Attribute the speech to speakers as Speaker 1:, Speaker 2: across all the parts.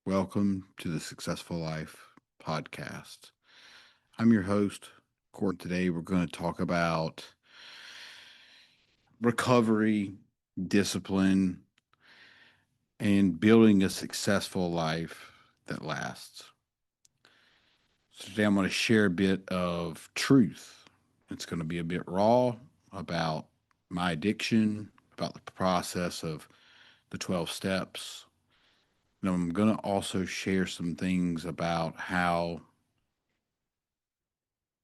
Speaker 1: Welcome to the Successful Life podcast. I'm your host, Corey. Today we're going to talk about recovery, discipline, and building a successful life that lasts. So today I'm going to share a bit of truth. It's going to be a bit raw about my addiction, about the process of the 12 steps. And I'm going to also share some things about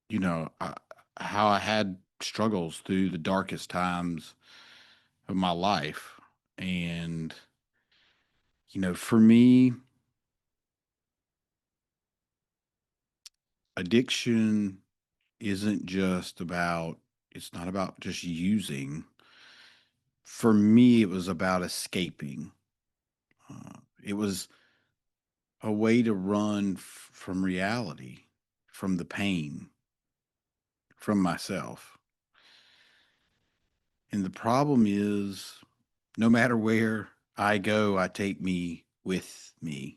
Speaker 1: you know, I, how I had struggles through the darkest times of my life. And, for me, addiction isn't just about, it's not about just using. For me, it was about escaping. It was a way to run from reality, from the pain, from myself. And the problem is, no matter where I go, I take me with me.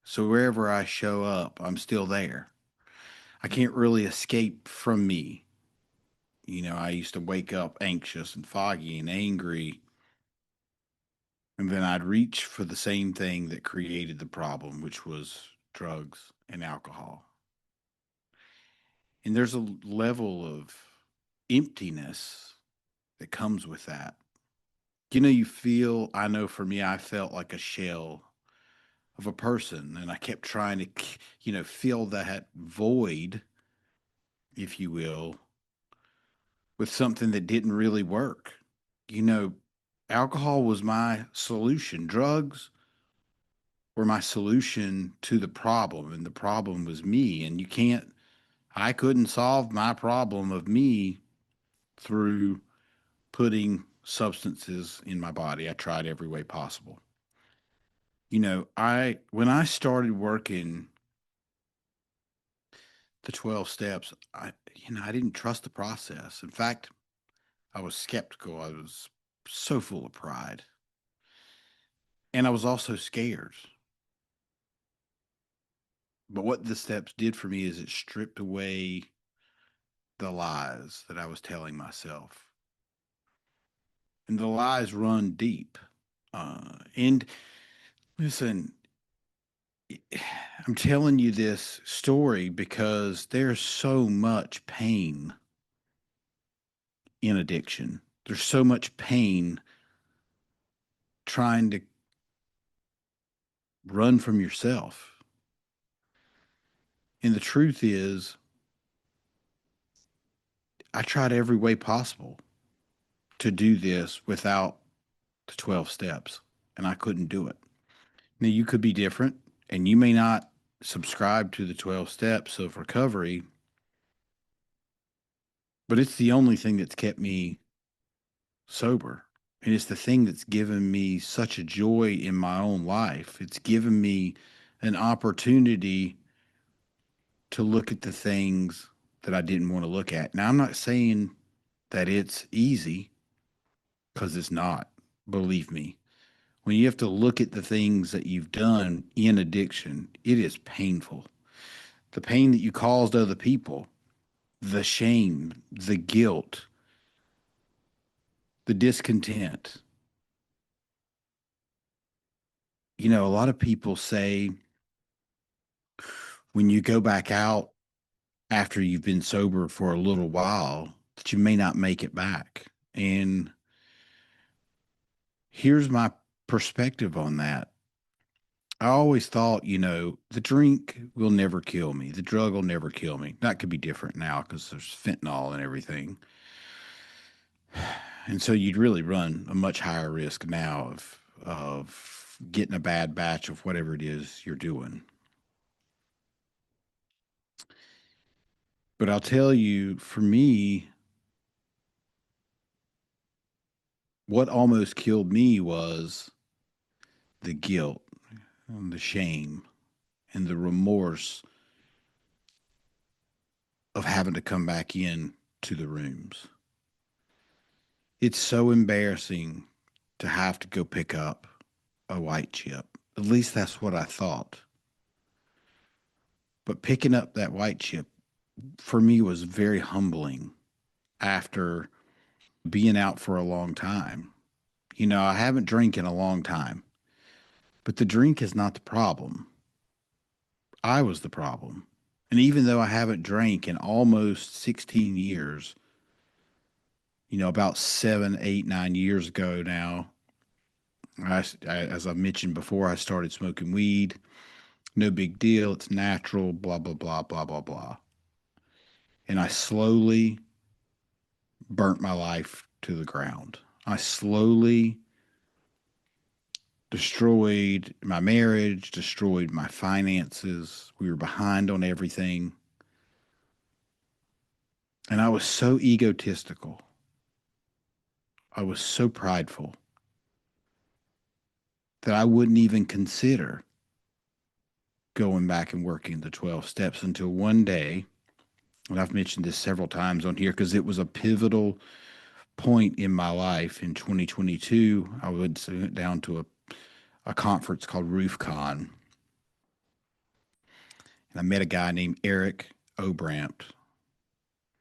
Speaker 1: So wherever I show up, I'm still there. I can't really escape from me. I used to wake up anxious and foggy and angry, and then I'd reach for the same thing that created the problem, which was drugs and alcohol. And there's a level of emptiness that comes with that. I know for me, I felt like a shell of a person, and I kept trying to, fill that void, if you will, with something that didn't really work. You know, Alcohol was my solution. Drugs were my solution to the problem, and the problem was me. And I couldn't solve my problem of me through putting substances in my body. I tried every way possible. When I started working the 12 steps, I didn't trust the process. In fact, I was skeptical. I was so full of pride. And I was also scared. But what the steps did for me is it stripped away the lies that I was telling myself. And the lies run deep. And listen, I'm telling you this story because there's so much pain in addiction. There's so much pain trying to run from yourself. And the truth is, I tried every way possible to do this without the 12 steps, and I couldn't do it. Now, you could be different, and you may not subscribe to the 12 steps of recovery, but it's the only thing that's kept me sober. And it's the thing that's given me such a joy in my own life. It's given me an opportunity to look at the things that I didn't want to look at. Now, I'm not saying that it's easy because it's not. Believe me. When you have to look at the things that you've done in addiction, it is painful. The pain that you caused other people, the shame, the guilt, the discontent. A lot of people say when you go back out after you've been sober for a little while that you may not make it back. And here's my perspective on that. I always thought, the drink will never kill me. The drug will never kill me. That could be different now because there's fentanyl and everything. And so you'd really run a much higher risk now of getting a bad batch of whatever it is you're doing. But I'll tell you, for me, what almost killed me was the guilt and the shame and the remorse of having to come back in to the rooms. It's so embarrassing to have to go pick up a white chip At least that's what I thought. But picking up that white chip for me was very humbling after being out for a long time. I haven't drank in a long time, but the drink is not the problem. I was the problem. And even though I haven't drank in almost 16 years, about 7, 8, 9 years ago now, as I mentioned before, I started smoking weed. No big deal. It's natural, blah, blah, blah, blah, blah, blah. And I slowly burnt my life to the ground. I slowly destroyed my marriage, destroyed my finances. We were behind on everything. And I was so egotistical. I was so prideful that I wouldn't even consider going back and working the 12 steps until one day, and I've mentioned this several times on here because it was a pivotal point in my life in 2022. I went down to a conference called RoofCon, and I met a guy named Eric Obrampt.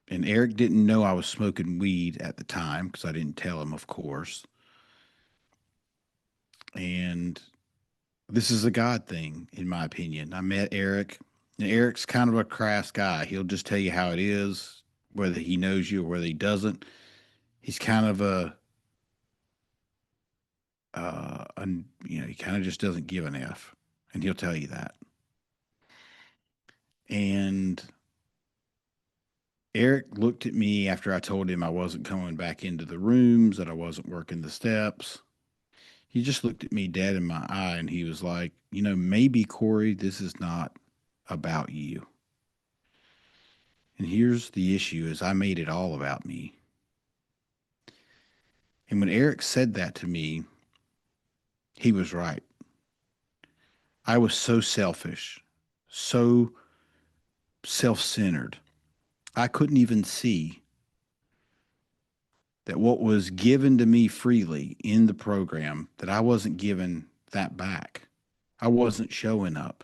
Speaker 1: And Eric didn't know I was smoking weed at the time because I didn't tell him, of course. And this is a God thing, in my opinion. I met Eric, and Eric's kind of a crass guy. He'll just tell you how it is, whether he knows you or whether he doesn't. He's kind of he kind of just doesn't give an F, and he'll tell you that. And Eric looked at me after I told him I wasn't coming back into the rooms, that I wasn't working the steps. He just looked at me dead in my eye and he was like, maybe Corey, this is not about you. And here's the issue is I made it all about me. And when Eric said that to me, he was right. I was so selfish, so self-centered. I couldn't even see that what was given to me freely in the program, that I wasn't given that back. I wasn't showing up.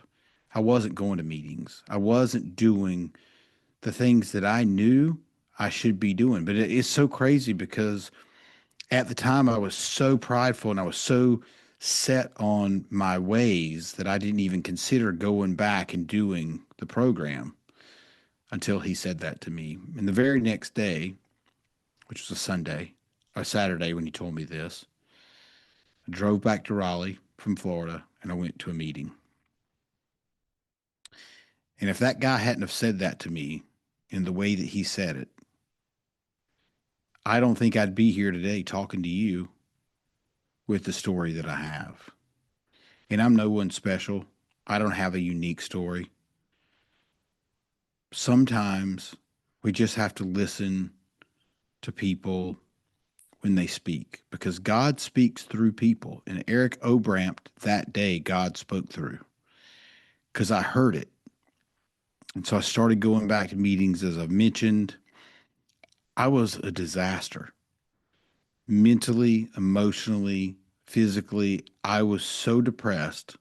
Speaker 1: I wasn't going to meetings. I wasn't doing the things that I knew I should be doing. But it's so crazy because at the time I was so prideful and I was so set on my ways that I didn't even consider going back and doing the program until he said that to me. And the very next day, which was a Sunday, or Saturday when he told me this, I drove back to Raleigh from Florida and I went to a meeting. And if that guy hadn't have said that to me in the way that he said it, I don't think I'd be here today talking to you with the story that I have. And I'm no one special. I don't have a unique story. Sometimes we just have to listen to people when they speak because God speaks through people. And Eric Obrampt, that day, God spoke through because I heard it. And so I started going back to meetings, as I've mentioned. I was a disaster mentally, emotionally, physically. I was so depressed.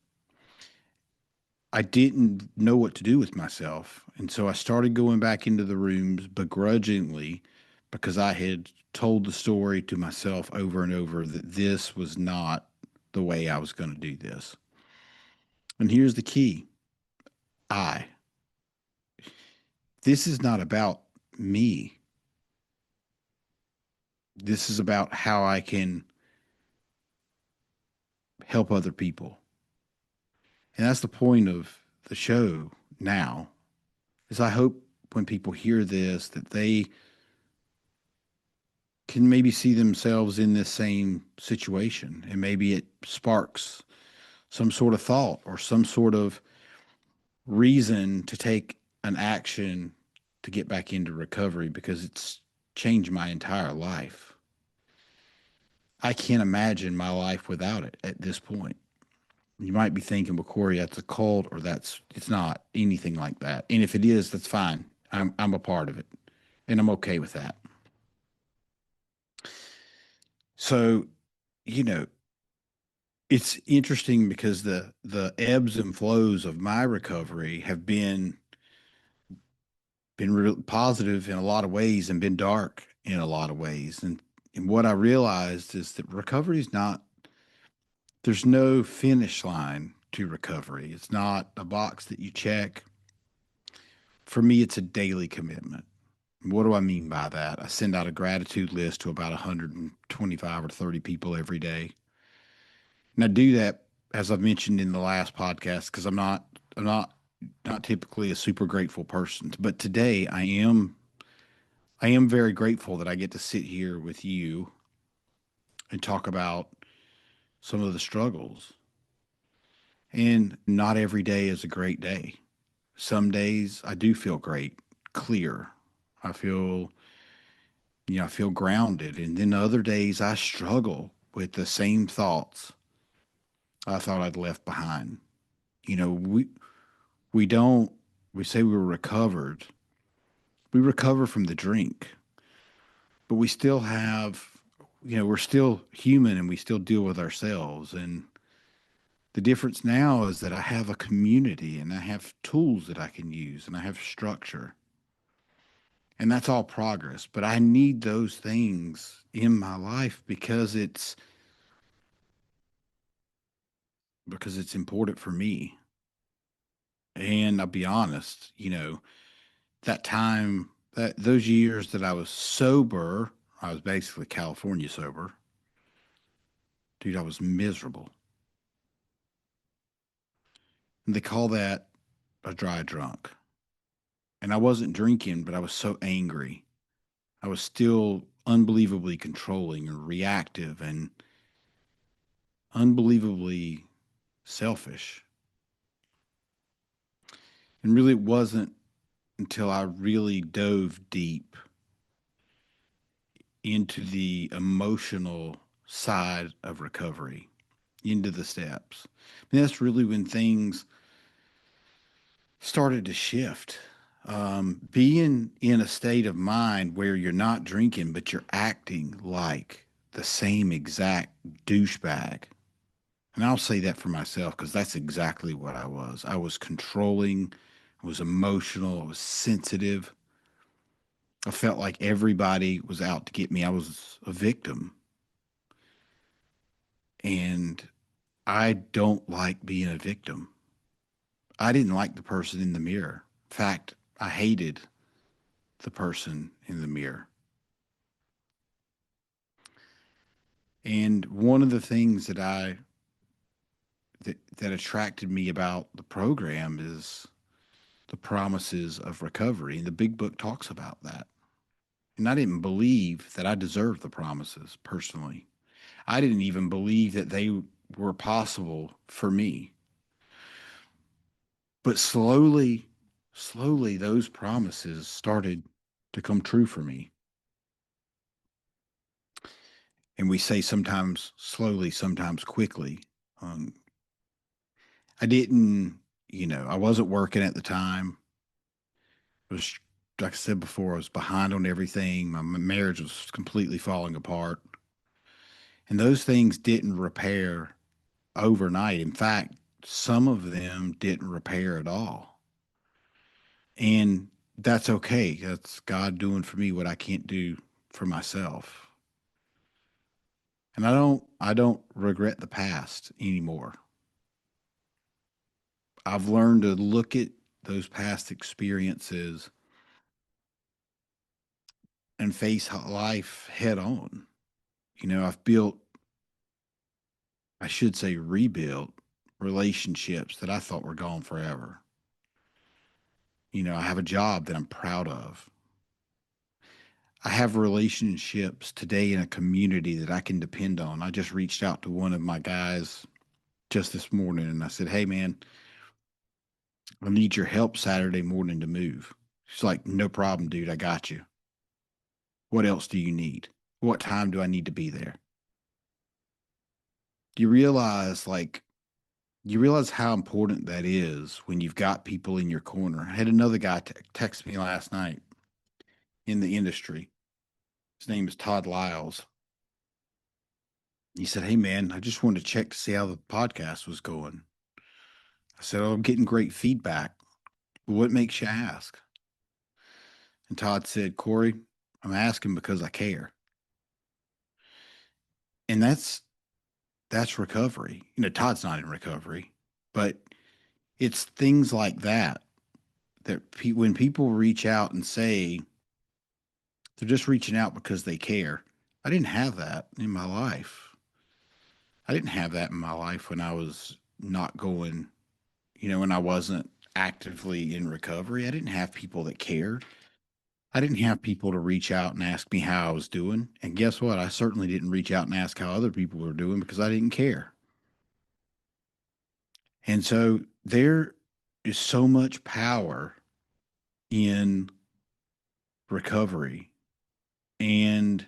Speaker 1: I didn't know what to do with myself. And so I started going back into the rooms begrudgingly because I had told the story to myself over and over that this was not the way I was going to do this. And here's the key I. This is not about me. This is about how I can help other people. And that's the point of the show now is I hope when people hear this that they can maybe see themselves in this same situation and maybe it sparks some sort of thought or some sort of reason to take an action to get back into recovery because it's changed my entire life. I can't imagine my life without it at this point. You might be thinking, well, Corey, that's a cult or it's not anything like that. And if it is, that's fine. I'm a part of it and I'm okay with that. So, you know, It's interesting because the ebbs and flows of my recovery have been real positive in a lot of ways and been dark in a lot of ways. And what I realized is that recovery is not, there's no finish line to recovery. It's not a box that you check. For me, it's a daily commitment. What do I mean by that? I send out a gratitude list to about 125 or 30 people every day. And I do that, as I've mentioned in the last podcast, because I'm not typically a super grateful person. But today I am very grateful that I get to sit here with you and talk about some of the struggles. And not every day is a great day. Some days I do feel great, clear. I feel, I feel grounded. And then other days I struggle with the same thoughts I thought I'd left behind. You know, we don't we say we're recovered. We recover from the drink, but we still have, we're still human and we still deal with ourselves. And the difference now is that I have a community and I have tools that I can use and I have structure. And that's all progress. But I need those things in my life because it's important for me. And I'll be honest, that time that those years that I was sober, I was basically California sober. Dude, I was miserable. And they call that a dry drunk. And I wasn't drinking, but I was so angry. I was still unbelievably controlling and reactive and unbelievably selfish. And really, it wasn't until I really dove deep into the emotional side of recovery, into the steps. And that's really when things started to shift. Being in a state of mind where you're not drinking, but you're acting like the same exact douchebag. And I'll say that for myself because that's exactly what I was. I was controlling, I was emotional, I was sensitive. I felt like everybody was out to get me. I was a victim. And I don't like being a victim. I didn't like the person in the mirror. In fact, I hated the person in the mirror. And one of the things that attracted me about the program is the promises of recovery. And the big book talks about that. And I didn't believe that I deserved the promises personally. I didn't even believe that they were possible for me. But slowly, those promises started to come true for me. And we say sometimes slowly, sometimes quickly. Um, I didn't, I wasn't working at the time. I was, like I said before, I was behind on everything. My marriage was completely falling apart. And those things didn't repair overnight. In fact, some of them didn't repair at all. And that's okay. That's God doing for me what I can't do for myself. And I don't regret the past anymore. I've learned to look at those past experiences and face life head on. I've built, I should say, rebuilt relationships that I thought were gone forever. I have a job that I'm proud of. I have relationships today in a community that I can depend on. I just reached out to one of my guys just this morning and I said, "Hey, man, I need your help Saturday morning to move." She's like, "No problem, dude. I got you. What else do you need? What time do I need to be there?" Do you realize, you realize how important that is when you've got people in your corner? I had another guy text me last night in the industry. His name is Todd Lyles. He said, "Hey, man, I just wanted to check to see how the podcast was going." I said, "Oh, I'm getting great feedback. What makes you ask?" And Todd said, "Corey, I'm asking because I care." And that's recovery. Todd's not in recovery, but it's things like that when people reach out and say they're just reaching out because they care. I didn't have that in my life. I didn't have that in my life when I was not going, when I wasn't actively in recovery. I didn't have people that cared. I didn't have people to reach out and ask me how I was doing. And guess what? I certainly didn't reach out and ask how other people were doing because I didn't care. And so there is so much power in recovery. And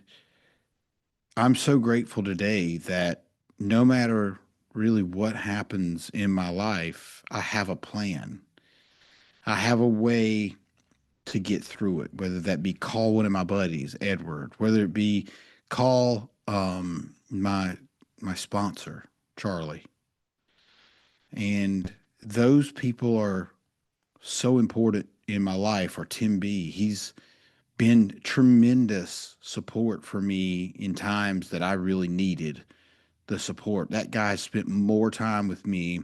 Speaker 1: I'm so grateful today that no matter really what happens in my life, I have a plan. I have a way to get through it, whether that be call one of my buddies, Edward, whether it be call my sponsor, Charlie. And those people are so important in my life, or Tim B. He's been tremendous support for me in times that I really needed the support. That guy spent more time with me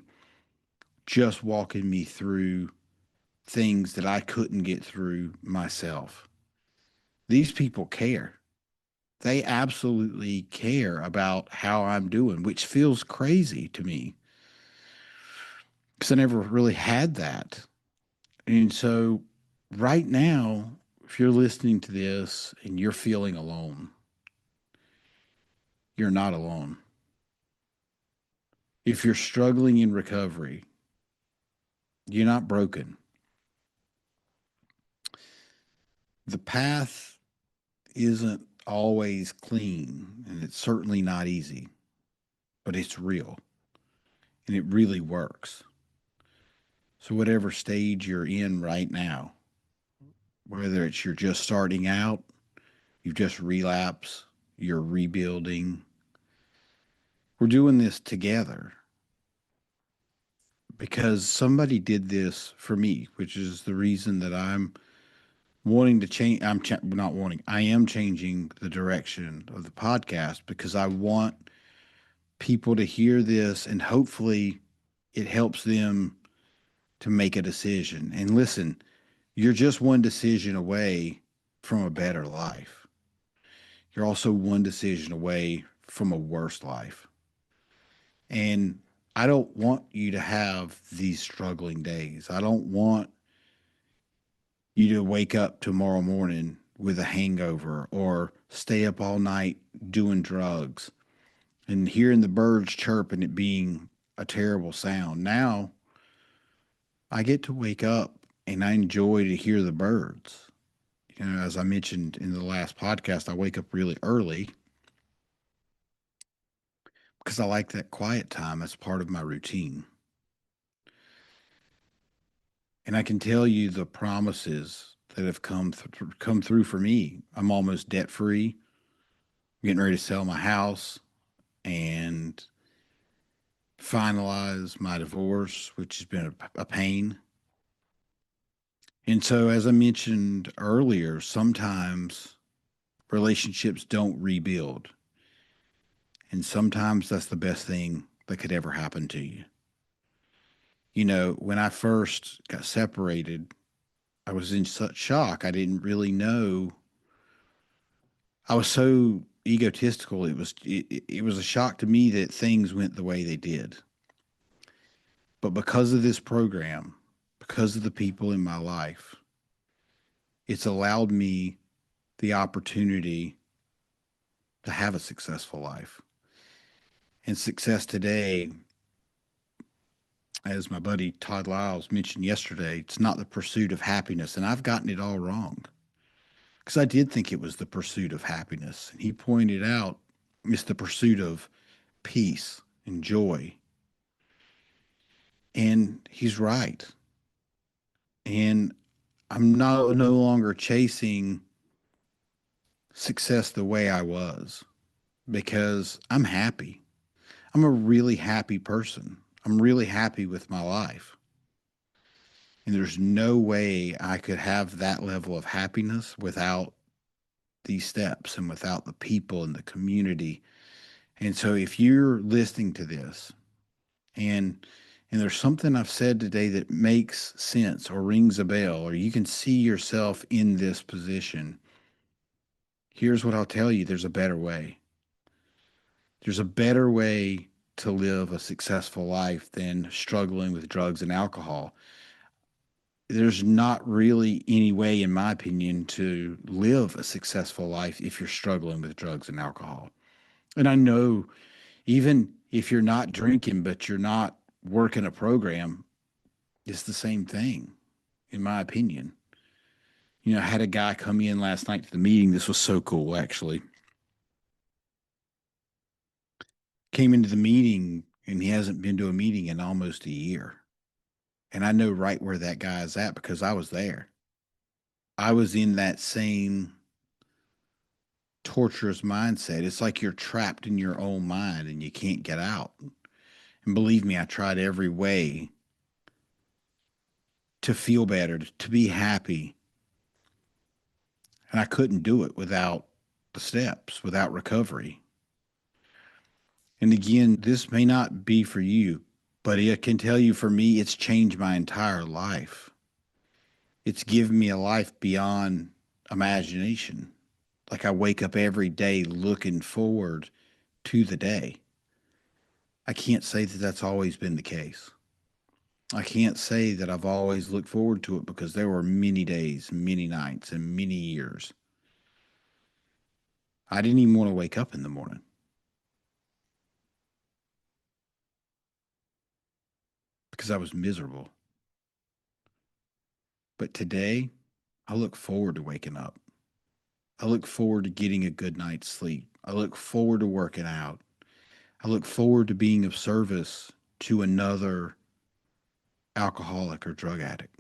Speaker 1: just walking me through things that I couldn't get through myself. These people care. They absolutely care about how I'm doing, which feels crazy to me because I never really had that. And so, right now, if you're listening to this and you're feeling alone, you're not alone. If you're struggling in recovery, you're not broken. The path isn't always clean, and it's certainly not easy, but it's real and it really works. So, whatever stage you're in right now, whether it's you're just starting out, you've just relapsed, you're rebuilding, we're doing this together because somebody did this for me, which is the reason that I'm wanting to change. Not wanting, I am changing the direction of the podcast because I want people to hear this and hopefully it helps them to make a decision. And listen, you're just one decision away from a better life. You're also one decision away from a worse life. And I don't want you to have these struggling days. I don't want you to wake up tomorrow morning with a hangover or stay up all night doing drugs and hearing the birds chirp and it being a terrible sound. Now I get to wake up and I enjoy to hear the birds. As I mentioned in the last podcast, I wake up really early because I like that quiet time as part of my routine. And I can tell you the promises that have come through for me. I'm almost debt free, getting ready to sell my house and finalize my divorce, which has been a pain. And so, as I mentioned earlier, sometimes relationships don't rebuild. And sometimes that's the best thing that could ever happen to you. When I first got separated, I was in such shock. I didn't really know. I was so egotistical. It was a shock to me that things went the way they did. But because of this program, because of the people in my life, it's allowed me the opportunity to have a successful life. And success today, as my buddy Todd Lyles mentioned yesterday, it's not the pursuit of happiness. And I've gotten it all wrong because I did think it was the pursuit of happiness. And he pointed out it's the pursuit of peace and joy. And he's right. And I'm no longer chasing success the way I was because I'm happy. I'm a really happy person. I'm really happy with my life. And there's no way I could have that level of happiness without these steps and without the people and the community. And so if you're listening to this and there's something I've said today that makes sense or rings a bell, or you can see yourself in this position, here's what I'll tell you: there's a better way. There's a better way to live a successful life than struggling with drugs and alcohol. There's not really any way, in my opinion, to live a successful life if you're struggling with drugs and alcohol. And I know even if you're not drinking, but you're not working a program, it's the same thing, in my opinion. I had a guy come in last night to the meeting. This was so cool, actually. Came into the meeting and he hasn't been to a meeting in almost a year. And I know right where that guy is at because I was there. I was in that same torturous mindset. It's like you're trapped in your own mind and you can't get out. And believe me, I tried every way to feel better, to be happy. And I couldn't do it without the steps, without recovery. And again, this may not be for you, but I can tell you for me, it's changed my entire life. It's given me a life beyond imagination. Like I wake up every day looking forward to the day. I can't say that that's always been the case. I can't say that I've always looked forward to it because there were many days, many nights, and many years I didn't even want to wake up in the morning because I was miserable. But today, I look forward to waking up. I look forward to getting a good night's sleep. I look forward to working out. I look forward to being of service to another alcoholic or drug addict.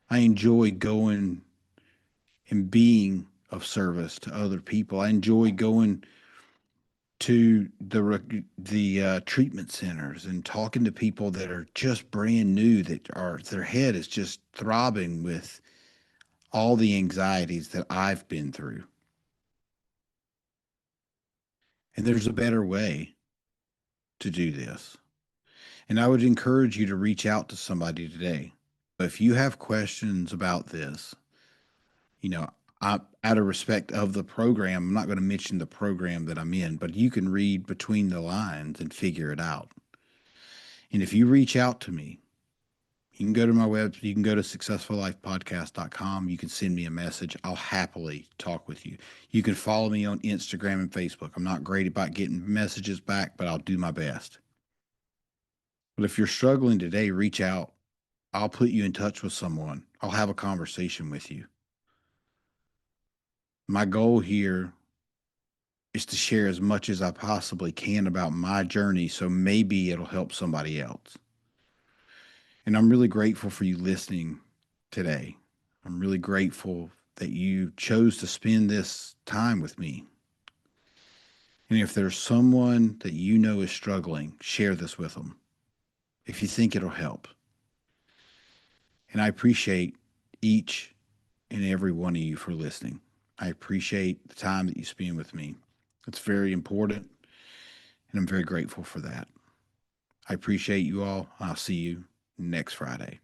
Speaker 1: I enjoy going and being of service to other people. I enjoy going to the treatment centers and talking to people that are just brand new, that are their head is just throbbing with all the anxieties that I've been through. And there's a better way to do this. And I would encourage you to reach out to somebody today. If you have questions about this, you know, out of respect of the program, I'm not going to mention the program that I'm in, but you can read between the lines and figure it out. And if you reach out to me, you can go to my website, you can go to successfullifepodcast.com. You can send me a message. I'll happily talk with you. You can follow me on Instagram and Facebook. I'm not great about getting messages back, but I'll do my best. But if you're struggling today, reach out. I'll put you in touch with someone. I'll have a conversation with you. My goal here is to share as much as I possibly can about my journey so maybe it'll help somebody else. And I'm really grateful for you listening today. I'm really grateful that you chose to spend this time with me. And if there's someone that you know is struggling, share this with them if you think it'll help. And I appreciate each and every one of you for listening. I appreciate the time that you spend with me. It's very important, and I'm very grateful for that. I appreciate you all. I'll see you next Friday.